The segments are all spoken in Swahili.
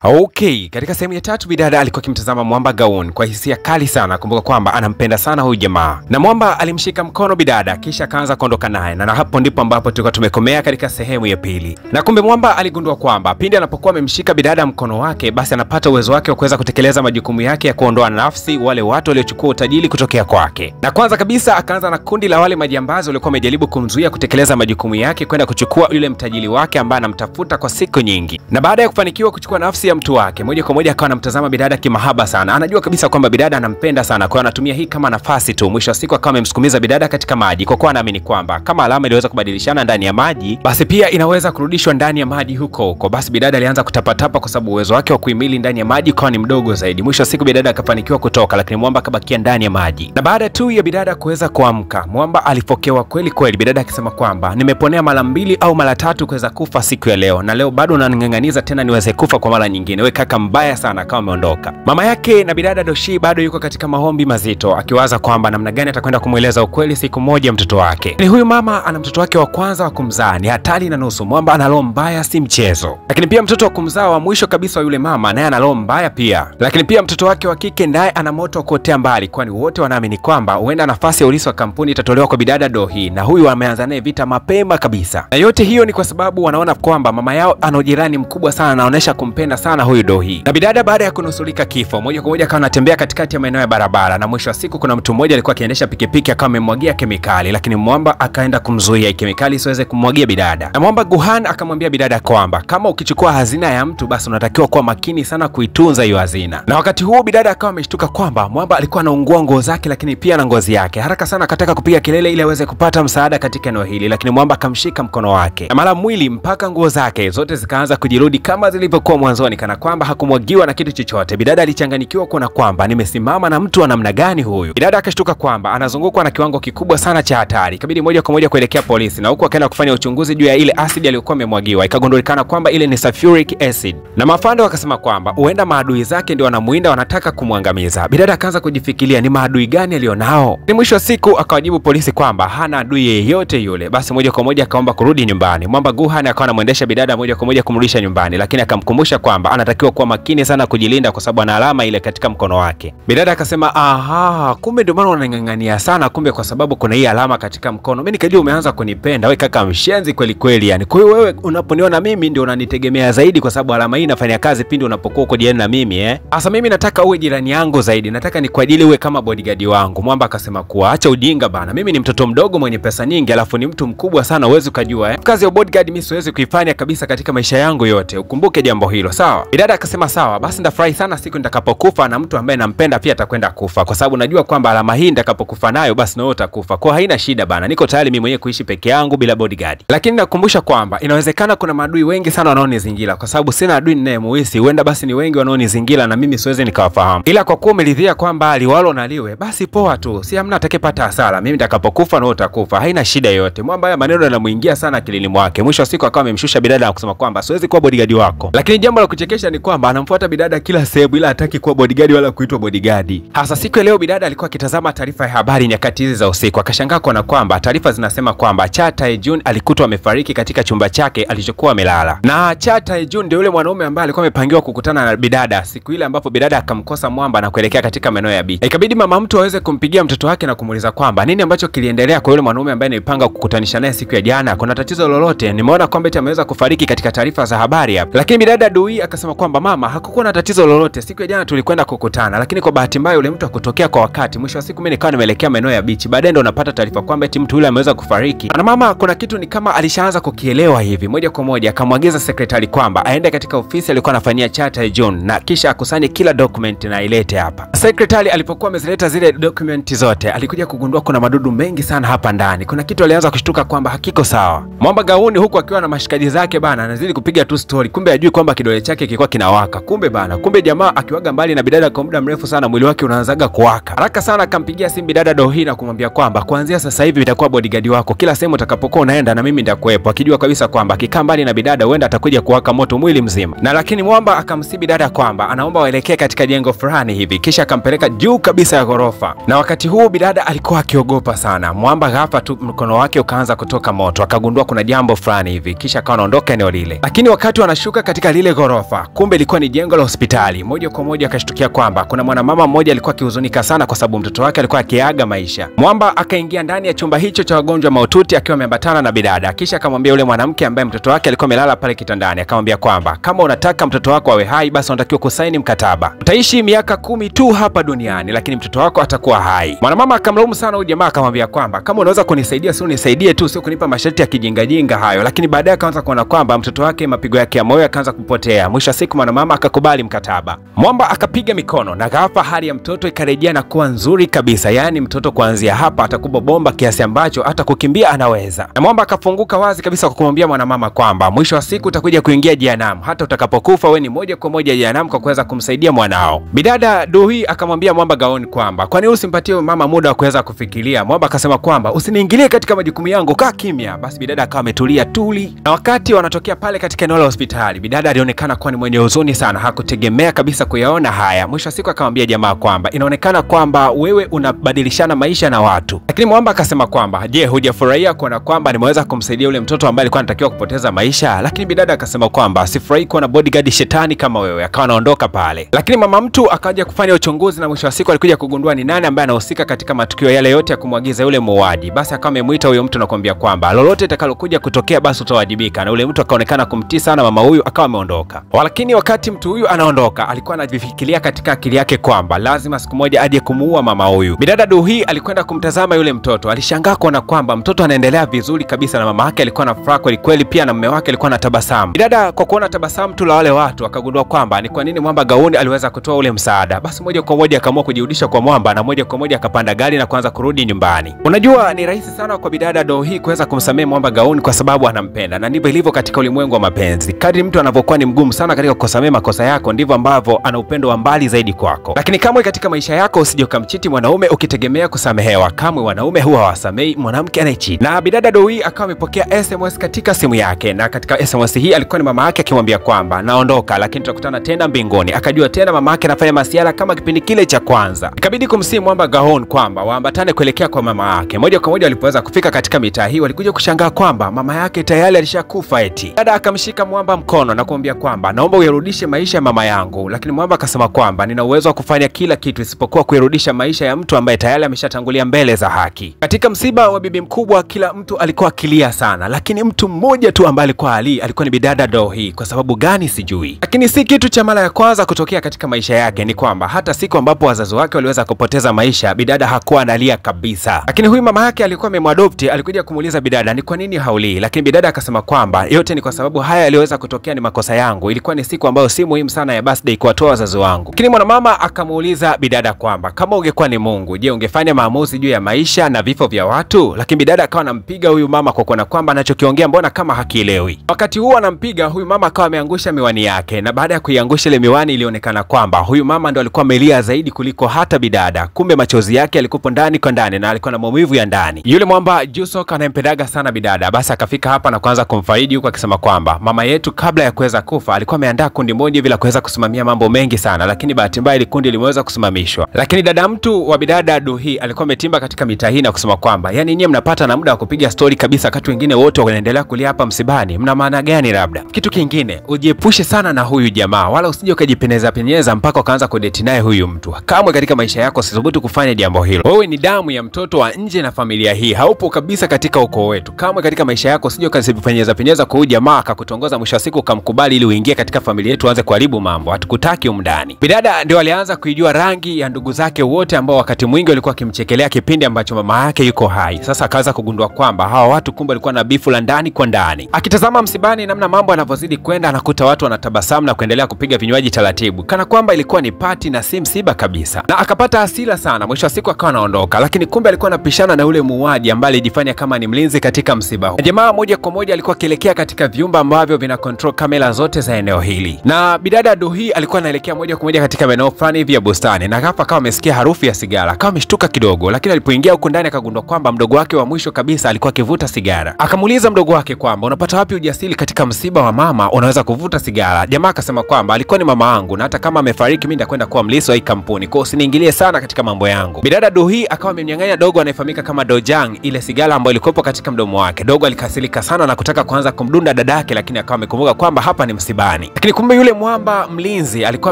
Okay, katika sehemu ya tatu bidada alikuwa akimtazama Mwamba Gaun kwa hisia kali sana. Kumbuka kwamba anampenda sana huyu jamaa. Na Mwamba alimshika mkono bidada kisha akaanza kuondoka naye. Na hapo ndipo ambapo tulikuwa tumekomea katika sehemu ya pili. Na kumbe Mwamba aligundua kwamba pindi anapokuwa amemshika bidada mkono wake, basi anapata uwezo wake wa kuweza kutekeleza majukumu yake ya kuondoa nafsi wale watu waliochukua utajiri kutokea kwake. Na kwanza kabisa akaanza na kundi la wale majambazi waliokuwa wamejaribu kumzuia kutekeleza majukumu yake kwenda kuchukua yule mtajiri wake ambaye anamtafuta kwa siku nyingi. Na baada ya kufanikiwa kuchukua nafsi ya mtu wake, moja kwa moja akawa anamtazama bidada kimahaba sana. Anajua kabisa kwamba bidada anampenda sana, kwa anatumia hii kama nafasi tu. Mwisho wa siku akawa amemsukumiza bidada katika maji, kwa kuwa anaamini kwamba kama alama iliweza kubadilishana ndani ya maji, basi pia inaweza kurudishwa ndani ya maji huko huko. Basi bidada alianza kutapatapa kwa sababu uwezo wake wa kuhimili ndani ya maji kwa ni mdogo zaidi. Mwisho wa siku bidada akafanikiwa kutoka, lakini Mwamba akabakia ndani ya maji. Na baada tu ya bidada kuweza kuamka, Mwamba alipokewa kweli kweli, bidada akisema kwamba nimeponea mara 2 au mara 3 kuweza kufa siku ya leo, na leo bado unaning'ang'aniza tena niweze kufa kwa mara nyingine. Wewe kaka mbaya sana kama ameondoka. Mama yake na bidada Doshi bado yuko katika maombi mazito, akiwaza kwamba namna gani atakwenda kumueleza ukweli siku moja mtoto wake. Ni huyu mama ana mtoto wake wa kwanza wa kumzaa, ni hatari na nusu. Mwamba ana roho mbaya si mchezo. Lakini pia mtoto wa kumzaa wa mwisho kabisa wa yule mama naye ana roho mbaya pia. Lakini pia mtoto wake wa kike naye ana moto wa kuotea mbali, kwani wote wanaamini kwamba huenda nafasi ya urithi wa kampuni itatolewa kwa bidada Dohi, na huyu ameanza naye vita mapema kabisa. Na yote hiyo ni kwa sababu wanaona kwamba mama yao ana ujirani mkubwa sana, anaonesha kumpenda sana huyu Dohi. Na bidada baada ya kunusulika kifo, moja kwa moja akawa anatembea katikati ya maeneo ya barabara, na mwisho wa siku kuna mtu mmoja alikuwa akiendesha pikipiki akawa amemwagia kemikali, lakini Mwamba akaenda kumzuia kemikali isiweze kumwagia bidada. Na Mwamba Guhan akamwambia bidada kwamba kama ukichukua hazina ya mtu, basi unatakiwa kuwa makini sana kuitunza hiyo hazina. Na wakati huo bidada akawa ameshtuka kwamba Mwamba alikuwa anaungua nguo zake, lakini pia na ngozi yake. Haraka sana akataka kupiga kelele ili aweze kupata msaada katika eneo hili, lakini Mwamba akamshika mkono wake, na mara mwili mpaka nguo zake zote zikaanza kujirudi kama zilivyokuwa mwanzoni, kana kwamba hakumwagiwa na kitu chochote. Bidada alichanganyikiwa kuona kwamba nimesimama na mtu wa namna gani huyu. Bidada akashtuka kwamba anazungukwa na kiwango kikubwa sana cha hatari. Ikabidi moja kwa moja kuelekea polisi, na huko akaenda kufanya uchunguzi juu ya ile asidi aliyokuwa amemwagiwa. Ikagundulikana kwamba ile ni sulfuric acid, na mafando wakasema kwamba huenda maadui zake ndio wanamuinda, wanataka kumwangamiza. Bidada akaanza kujifikiria ni maadui gani alionao. Ni mwisho wa siku akawajibu polisi kwamba hana adui yeyote yule. Basi moja kwa moja akaomba kurudi nyumbani. Mwamba Guhan akawa anamuendesha bidada moja kwa moja kumrudisha nyumbani, lakini akamkumbusha kwamba anatakiwa kuwa makini sana kujilinda kwa sababu ana alama ile katika mkono wake. Bidada akasema aha, kumbe ndio maana unang'ang'ania sana, kumbe kwa sababu kuna hii alama katika mkono. Mimi nikajua umeanza kunipenda wewe kaka mshenzi kweli kweli yani. Kwa hiyo wewe unaponiona mimi ndio unanitegemea zaidi kwa sababu alama hii inafanya kazi pindi unapokuwa uko jirani na mimi Sasa mimi nataka uwe jirani yangu zaidi, nataka ni kwa ajili uwe kama bodyguard wangu. Mwamba akasema kuwa acha ujinga bana, mimi ni mtoto mdogo mwenye pesa nyingi, alafu ni mtu mkubwa sana, uwezi kujua kazi ya bodyguard mimi siwezi kuifanya kabisa katika maisha yangu yote, ukumbuke jambo hilo sawa. Bidada akasema sawa, basi ndafurahi sana siku nitakapokufa na mtu ambaye nampenda pia atakwenda kufa, kwa sababu najua kwamba alama hii nitakapokufa nayo basi nawe utakufa. Kwa haina shida bana, niko tayari mimi mwenyewe kuishi peke yangu bila bodyguard. Lakini nakukumbusha kwamba inawezekana kuna maadui wengi sana wanaonizingira, kwa sababu sina adui ninayemuhisi, huenda basi ni wengi wanaonizingira na mimi siwezi nikawafahamu. Ila kwa kuwa umeridhia kwamba aliwalo na liwe, basi poa tu, si hamna atakayepata hasara. Mimi nitakapokufa na utakufa, haina shida yote. Mwamba haya maneno yanamuingia sana akilini mwake. Mwisho wa siku akawa amemshusha bidada na kusema kwamba siwezi kuwa bodyguard wako. Lakini jambo la kuchekesha ni kwamba anamfuata bidada kila sehemu, ila hataki kuwa bodyguard wala kuitwa bodyguard. Hasa siku ya leo bidada alikuwa akitazama taarifa ya habari nyakati hizi za usiku, akashangaa kuona kwamba taarifa zinasema kwamba Cha Tae-jun alikutwa amefariki katika chumba chake alichokuwa amelala. Na Cha Tae-jun ndio yule mwanaume ambaye alikuwa amepangiwa kukutana na bidada siku ile ambapo bidada akamkosa Mwamba na kuelekea katika maeneo ya beach. Ikabidi mama mtu aweze kumpigia mtoto wake na kumuuliza kwamba nini ambacho kiliendelea kwa yule mwanaume ambaye nilipanga kukutanisha naye siku ya jana, kuna tatizo lolote? Nimeona kwamba eti ameweza kufariki katika taarifa za habari hapa. Lakini bidada Doi akasema kwamba mama, hakukuwa na tatizo lolote, siku ya jana tulikwenda kukutana, lakini kwa bahati mbaya yule mtu hakutokea kwa wakati. Mwisho wa siku mimi nikawa nimeelekea maeneo ya beach, baadaye ndo napata taarifa kwamba eti mtu yule ameweza kufariki. Na mama kuna kitu ni kama alishaanza kukielewa hivi. Moja kwa moja akamwagiza sekretari kwamba aende katika ofisi alikuwa anafanyia Cha Tae-jun na kisha akusanye kila document na ilete hapa. Sekretari alipokuwa amezileta zile document zote, alikuja kugundua kuna madudu mengi sana hapa ndani. Kuna kitu alianza kushtuka kwamba hakiko sawa. Mwamba Gauni huku akiwa na mashikaji zake bana, anazidi kupiga tu story, kumbe ajui kwamba kidole chake kilikuwa kinawaka. Kumbe jamaa akiwaga mbali na bidada kwa muda mrefu sana, mwili wake unaanzaga kuwaka. Haraka sana akampigia simu bidada Dohi na kumwambia kwamba kuanzia sasa hivi itakuwa bodyguard wako, kila sehemu utakapokuwa unaenda na mimi nitakuwepo, akijua kabisa kwamba akikaa mbali na bidada huenda atakuja kuwaka moto mwili mzima. Na lakini Mwamba akamsi bidada kwamba anaomba waelekee katika jengo fulani hivi, kisha akampeleka juu kabisa ya ghorofa. Na wakati huo bidada alikuwa akiogopa sana. Mwamba ghafla tu mkono wake ukaanza kutoka moto, akagundua kuna jambo fulani hivi, kisha akawa anaondoka eneo lile. Lakini wakati wanashuka katika lile ghorofa, ghorofa, kumbe ilikuwa ni jengo la hospitali. Moja kwa moja akashtukia kwamba kuna mwanamama mmoja alikuwa akihuzunika sana kwa sababu mtoto wake alikuwa akiaga maisha. Mwamba akaingia ndani ya chumba hicho cha wagonjwa mahututi akiwa ameambatana na bidada, kisha akamwambia yule mwanamke ambaye mtoto wake alikuwa amelala pale kitandani, akamwambia kwamba kama unataka mtoto wako awe hai basi unatakiwa kusaini mkataba. Utaishi miaka 10 tu hapa duniani lakini mtoto wako atakuwa hai. Mwanamama akamlaumu sana huyu jamaa, akamwambia kwamba kama unaweza kunisaidia sio unisaidie tu, sio kunipa masharti ya kijinga hayo. Lakini baadaye akaanza kuona kwamba mtoto wake mapigo yake ya moyo yakaanza kupotea. Mwisho wa siku mwanamama akakubali mkataba. Mwamba akapiga mikono na ghafla hali ya mtoto ikarejea na kuwa nzuri kabisa. Yaani mtoto kuanzia hapa atakuwa bomba kiasi ambacho hata kukimbia anaweza. Na Mwamba akafunguka wazi kabisa kwa kumwambia mwanamama kwamba mwisho wa siku utakuja kuingia jehanamu. Hata utakapokufa wewe ni moja kwa moja jehanamu kwa kuweza kumsaidia mwanao. Bidada Duhi akamwambia Mwamba Gaoni kwamba kwani usimpatie mama muda wa kuweza kufikiria. Mwamba akasema kwamba usiniingilie katika majukumu yangu, kaa kimya. Basi bidada akawa ametulia tuli. Na wakati wanatokea pale katika eneo la hospitali, bidada alionekana kuwa ni mwenye huzuni sana, hakutegemea kabisa kuyaona haya. Mwisho wa siku akamwambia jamaa kwamba inaonekana kwamba wewe unabadilishana maisha na watu. Lakini Mwamba akasema kwamba je, hujafurahia kuona kwamba nimeweza kumsaidia yule mtoto ambaye alikuwa anatakiwa kupoteza maisha? Lakini bidada akasema kwamba sifurahi kuwa na bodyguard shetani kama wewe. Akawa anaondoka pale. Lakini mama mtu akaja kufanya uchunguzi na mwisho wa siku alikuja kugundua ni nani ambaye anahusika katika matukio yale yote ya kumwagiza yule muuaji. Basi akawa amemuita huyo mtu na kumwambia kwamba lolote litakalokuja kutokea basi utawajibika. Na yule mtu akaonekana kumtii sana mama huyu, akawa ameondoka. Lakini wakati mtu huyu anaondoka alikuwa anajifikiria katika akili yake kwamba lazima siku moja aje kumuua mama huyu. Bidada Duhi alikwenda kumtazama yule mtoto. Alishangaa kuona kwamba mtoto anaendelea vizuri kabisa na mama yake alikuwa na furaha kweli kweli, pia na mume wake alikuwa na tabasamu. Bidada kwa kuona tabasamu tu la wale watu akagundua kwamba ni kwa nini Mwamba Gaoni aliweza kutoa ule msaada. Basi moja kwa moja akaamua kujirudisha kwa Mwamba na moja kwa moja akapanda gari na kuanza kurudi nyumbani. Unajua ni rahisi sana kwa bidada Duhi kuweza kumsamehe Mwamba Gaoni kwa sababu anampenda, na ndivyo ilivyo katika ulimwengu wa mapenzi. Kadri mtu anavyokuwa ni mgumu sana katika kusamehe makosa yako ndivyo ambavyo ana upendo wa mbali zaidi kwako. Lakini kamwe katika maisha yako usije ukamchiti mwanaume ukitegemea kusamehewa. Kamwe wanaume huwa hawasamei mwanamke anayechiti. Na bidada Duhi akawa amepokea SMS katika simu yake, na katika SMS hii alikuwa ni mama yake akimwambia kwamba naondoka lakini tutakutana tena mbinguni. Akajua tena mama yake anafanya masiara kama kipindi kile cha kwanza. Ikabidi kumsihi Mwamba Gaoni kwamba waambatane kuelekea kwa mama yake. Moja kwa moja walipoweza kufika katika mitaa hii walikuja kushangaa kwamba mama yake tayari alishakufa eti. Dada akamshika Mwamba mkono na kumwambia kwamba naomba uyarudishe maisha ya mama yangu. Lakini Mwamba akasema kwamba nina uwezo wa kufanya kila kitu isipokuwa kuyarudisha maisha ya mtu ambaye tayari ameshatangulia mbele za haki. Katika msiba wa bibi mkubwa kila mtu alikuwa akilia sana, lakini mtu mmoja tu ambaye alikuwa ni bidada Duhi. Kwa sababu gani sijui. Lakini si kitu cha mara ya kwanza kutokea katika maisha yake. Ni kwamba hata siku ambapo wazazi wake waliweza kupoteza maisha bidada hakuwa analia kabisa. Lakini huyu mama yake alikuwa amemwadopti, alikuja kumuuliza bidada ni kwa nini haulii. Lakini bidada akasema kwamba yote ni kwa sababu haya yaliweza kutokea ni makosa yangu. Ilikuwa ni siku ambayo si muhimu sana ya birthday kuwatoa wazazi wangu. Lakini mwanamama akamuuliza bidada kwamba kama ungekuwa ni Mungu, je, ungefanya maamuzi juu ya maisha na vifo vya watu? Lakini bidada akawa anampiga huyu mama kwa kuona kwamba anachokiongea mbona kama hakielewi. Wakati huo anampiga huyu mama akawa ameangusha miwani yake, na baada ya kuiangusha ile miwani ilionekana kwamba huyu mama ndo alikuwa amelia zaidi kuliko hata bidada. Kumbe machozi yake yalikuwa ndani kwa ndani na alikuwa na maumivu ya ndani. Yule Mwamba Jusok anayempendaga sana bidada basi akafika hapa na kuanza kumfariji huko akisema kwamba mama yetu kabla ya kuweza kufa alikuwa ameandaa kundi moja bila kuweza kusimamia mambo mengi sana, lakini bahati mbaya ile kundi limeweza kusimamishwa. Lakini dada mtu wa bidada Duhi alikuwa ametimba katika mitaa hii na kusema kwamba yani nyie mnapata na muda wa kupiga story kabisa wakati wengine wote wanaendelea kulia hapa msibani, mna maana gani? Labda kitu kingine, ujiepushe sana na huyu jamaa, wala usije ukajipendeza mpaka ukaanza kudate naye huyu mtu. Kamwe katika maisha yako usithubutu kufanya jambo hilo. Wewe ni damu ya mtoto wa nje na familia hii, haupo kabisa katika ukoo wetu. Kamwe katika maisha yako usije ukajipendeza kwa huyu jamaa akakutongoza mwisho wa siku ukamkubali ili uingie katika familia yetu uanze kuharibu mambo. Hatukutaki umndani. Bidada ndio alianza kuijua rangi ya ndugu zake wote ambao wakati mwingi walikuwa kimchekelea kipindi ambacho mama yake yuko hai. Sasa akaanza kugundua kwamba hawa watu kumbe walikuwa na bifu la ndani kwa ndani. Akitazama msibani namna mambo yanavyozidi kwenda, anakuta watu wanatabasamu na kuendelea kupiga vinywaji taratibu kana kwamba ilikuwa ni party na si msiba kabisa. Na akapata hasira sana, mwisho wa siku akawa anaondoka. Lakini kumbe alikuwa anapishana na yule muuaji ambaye alijifanya kama ni mlinzi katika msiba huu. Jamaa moja kwa moja alikuwa akielekea katika vyumba ambavyo vina control kamera zote za eneo hili. Na bidada Duhi alikuwa anaelekea moja kwa moja katika eneo fulani hivi ya bustani, na ghafla akawa amesikia harufu ya sigara. Akawa ameshtuka kidogo, lakini alipoingia huko ndani akagundua kwamba mdogo wake wa mwisho kabisa alikuwa akivuta sigara. Akamuuliza mdogo wake kwamba unapata wapi ujasiri katika msiba wa mama unaweza kuvuta sigara? Jamaa akasema kwamba alikuwa ni mama yangu na hata kama amefariki mimi nitakwenda kuwa mliso wa hii kampuni, kwa usiniingilie sana katika mambo yangu. Bidada Duhi akawa amemnyang'anya dogo anayefahamika kama Dojang ile sigara ambayo ilikuwa katika mdomo wake. Dogo alikasirika sana na kutaka kuanza kumdunda dada yake, lakini akawa amekumbuka kwamba hapa ni msibani. ndani. Lakini kumbe yule mwamba mlinzi alikuwa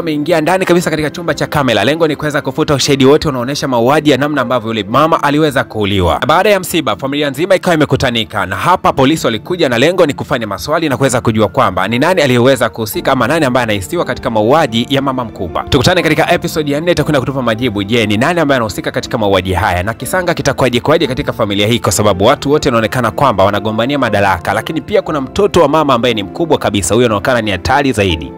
ameingia ndani kabisa katika chumba cha kamera. Lengo ni kuweza kufuta ushahidi wote unaoonyesha mauaji ya namna ambavyo yule mama aliweza kuuliwa. Baada ya msiba, familia nzima ikawa imekutanika, na hapa polisi walikuja na lengo ni kufanya maswali na kuweza kujua kwamba ni nani aliyeweza kuhusika ama nani ambaye anahisiwa katika mauaji ya mama mkubwa. Tukutane katika episode ya 4 itakwenda kutupa majibu. Je, ni nani ambaye anahusika katika mauaji haya na kisanga kitakuwaje katika familia hii, kwa sababu watu wote wanaonekana kwamba wanagombania madaraka, lakini pia kuna mtoto wa mama ambaye ni mkubwa kabisa. Huyo anaonekana ni hatari zaidi.